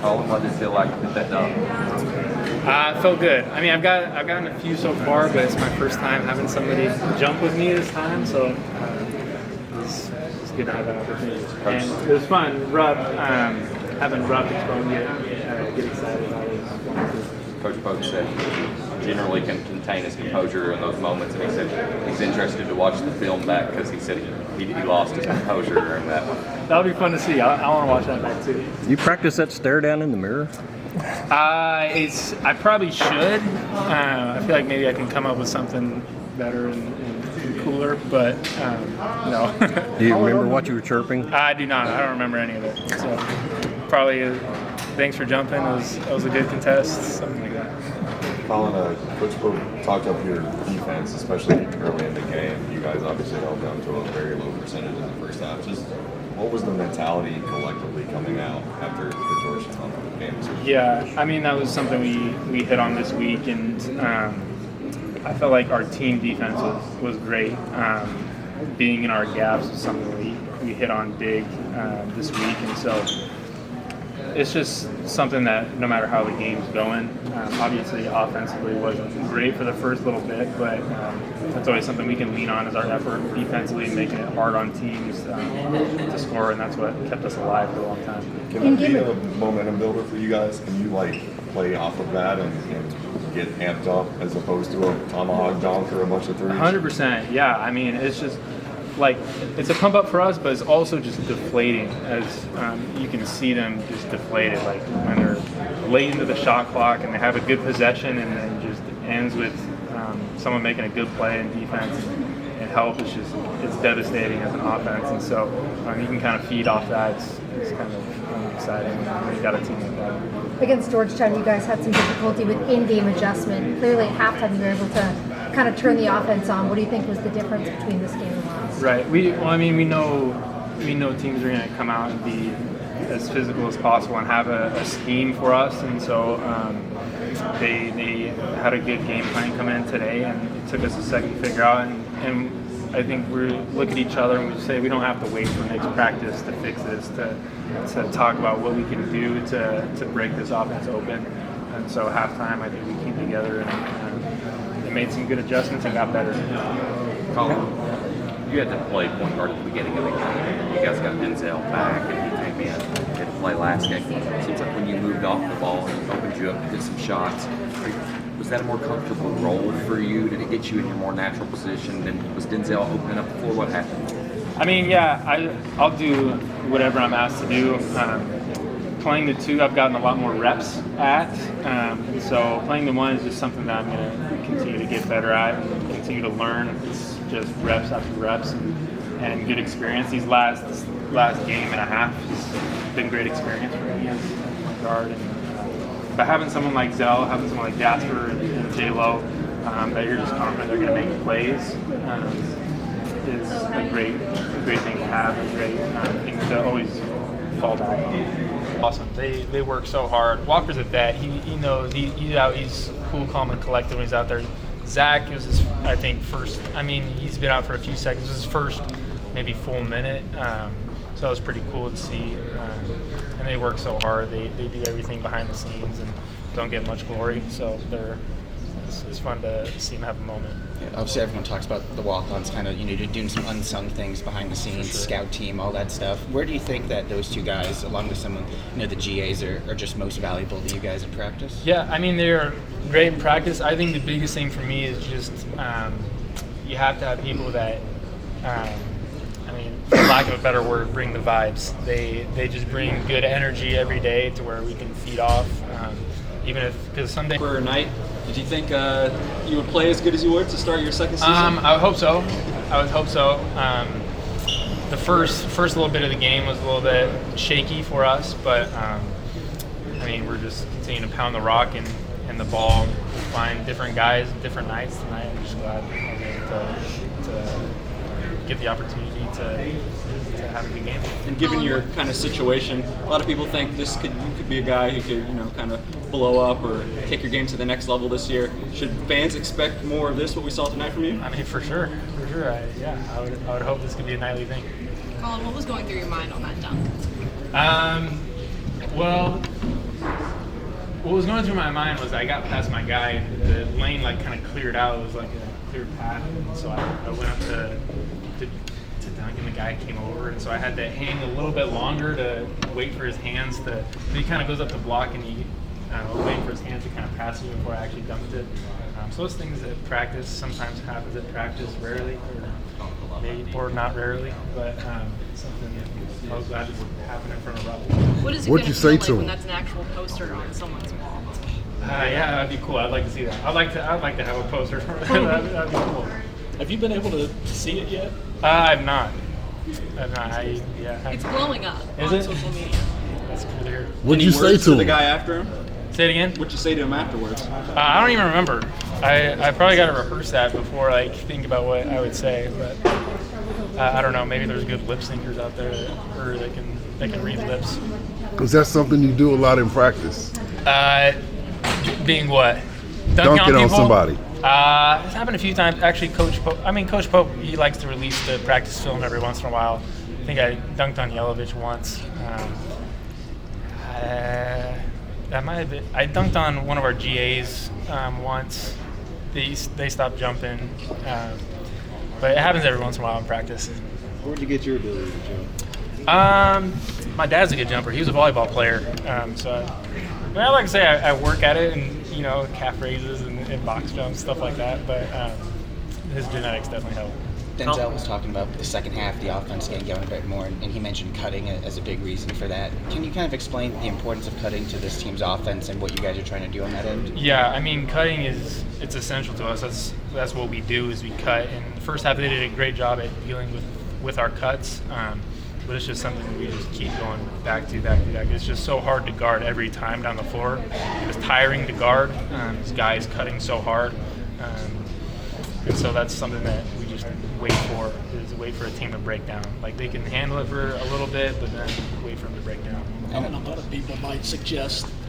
Collin, what did it feel like to get that done? It felt good. I mean, I've gotten a few so far, but it's my first time having somebody jump with me this time, so it's good to have that opportunity. And it was fun. Having Rob Expo get excited about it. Coach Pope said he generally can contain his composure in those moments, and he said he's interested to watch the film back because he said he lost his composure during that one. That'll be fun to see. I want to watch that back too. You practice that stare down in the mirror? I probably should. I feel like maybe I can come up with something better and cooler, but no. Do you remember what you were chirping? I do not. I don't remember any of it. So probably thanks for jumping. It was a good contest, something like that. Collin, Coach Pope talked up your defense, especially early in the game. You guys obviously held down to a very low percentage in the first half. Just what was the mentality collectively coming out after the Georgetown game? Yeah, I mean, that was something we hit on this week, and I felt like our team defense was great. Being in our gaps is something we hit on big this week, and so it's just something that no matter how the game's going, obviously offensively wasn't great for the first little bit, but that's always something we can lean on as our effort defensively and making it hard on teams to score, and that's what kept us alive for a long time. Can that be a momentum builder for you guys? Can you play off of that and get amped up as opposed to a tomahawk dunk or a bunch of threes? 100%, yeah. I mean, it's just it's a pump up for us, but it's also just deflating as you can see them just deflated, like when they're late into the shot clock and they have a good possession and then just ends with someone making a good play in defense and help. It's devastating as an offense, and so you can kind of feed off that. It's kind of exciting when you got a team like that. Against Georgetown, you guys had some difficulty with in-game adjustment. Clearly at halftime you were able to kind of turn the offense on. What do you think was the difference between this game and last? Right. We know teams are going to come out and be as physical as possible and have a scheme for us, and so they had a good game plan come in today, and it took us a second to figure out. And I think we look at each other and we say we don't have to wait for next practice to fix this, to talk about what we can do to break this offense open. And so halftime, I think we came together and made some good adjustments and got better. Collin, you had to play point guard at the beginning of the game. You guys got Denzel back, and he came in. You had to play last game. It seems like when you moved off the ball, it opened you up to get some shots. Was that a more comfortable role for you? Did it get you in your more natural position? And was Denzel opening up the floor? What happened? I mean, yeah, I'll do whatever I'm asked to do. Playing the two, I've gotten a lot more reps at. And so playing the one is just something that I'm going to continue to get better at and continue to learn. It's just reps after reps and good experience. This last game and a half has been great experience for me as a guard. But having someone like Zell, having someone like Jasper and J-Lo, that you're just confident they're going to make plays, is a great thing to have, a great thing to always fall back on. Awesome. They work so hard. Walker's a vet. He knows. He's out. He's cool, calm, and collected when he's out there. Zach was his, I think, first. I mean, he's been out for a few seconds. It was his first maybe full minute. So it was pretty cool to see. And they work so hard. They do everything behind the scenes and don't get much glory. So it's fun to see them have a moment. Yeah, obviously, everyone talks about the walk-ons, kind of, you're doing some unsung things behind the scenes, sure. Scout team, all that stuff. Where do you think that those two guys, along with some of the GAs, are just most valuable to you guys in practice? Yeah, I mean, they're great in practice. I think the biggest thing for me is just you have to have people that, for lack of a better word, bring the vibes. They just bring good energy every day to where we can feed off. Because someday for a night, did you think you would play as good as you would to start your second season? I would hope so. The first little bit of the game was a little bit shaky for us, but we're just continuing to pound the rock and the ball, find different guys, different nights tonight. I'm just glad I was able to get the opportunity to have a good game. And given your kind of situation, a lot of people think you could be a guy who could, kind of blow up or take your game to the next level this year. Should fans expect more of this, what we saw tonight from you? I mean, for sure. I would hope this could be a nightly thing. Collin, what was going through your mind on that dunk? Well, what was going through my mind was I got past my guy, and the lane like kind of cleared out. It was like a clear path, and so I went up to dunk, and the guy came over, and so I had to hang a little bit longer to wait for his hands to. And he kind of goes up to block, and he waiting for his hands to kind of pass me before I actually dunked it. So those things at practice sometimes happens at practice, rarely, or maybe or not rarely, but something that I was glad it happened in front of Rob. What'd you say to him? When that's an actual poster on someone's wall? Yeah, that'd be cool. I'd like to see that. I'd like to have a poster for that. That'd be cool. Have you been able to see it yet? I've not. It's blowing up Is on it? social media. That's good to hear. What'd Any you say words to the him? guy after him? Say it again. What'd you say to him afterwards? I don't even remember. I probably got to rehearse that before I think about what I would say. But I don't know. Maybe there's good lip syncers out there, or they can read lips. Is that something you do a lot in practice? Being what? Dunking on people? somebody. It's happened a few times. Actually, Coach Pope, he likes to release the practice film every once in a while. I think I dunked on Yelovich once. That might have been. I dunked on one of our GAs once. They stopped jumping, but it happens every once in a while in practice. Where'd you get your ability to jump? My dad's a good jumper. He was a volleyball player, so I like to say I work at it, and calf raises and box jumps, stuff like that. But his genetics definitely help. Denzel was talking about the second half, the offense getting going a bit more, and he mentioned cutting as a big reason for that. Can you kind of explain the importance of cutting to this team's offense and what you guys are trying to do on that end? Yeah, I mean, cutting it's essential to us. That's what we do is we cut. And the first half they did a great job at dealing with our cuts, but it's just something that we just keep going back to. It's just so hard to guard every time down the floor. It's tiring to guard. These guys cutting so hard, and so that's something that we just wait for a team to break down. Like they can handle it for a little bit, but then wait for them to break down. A lot of people might suggest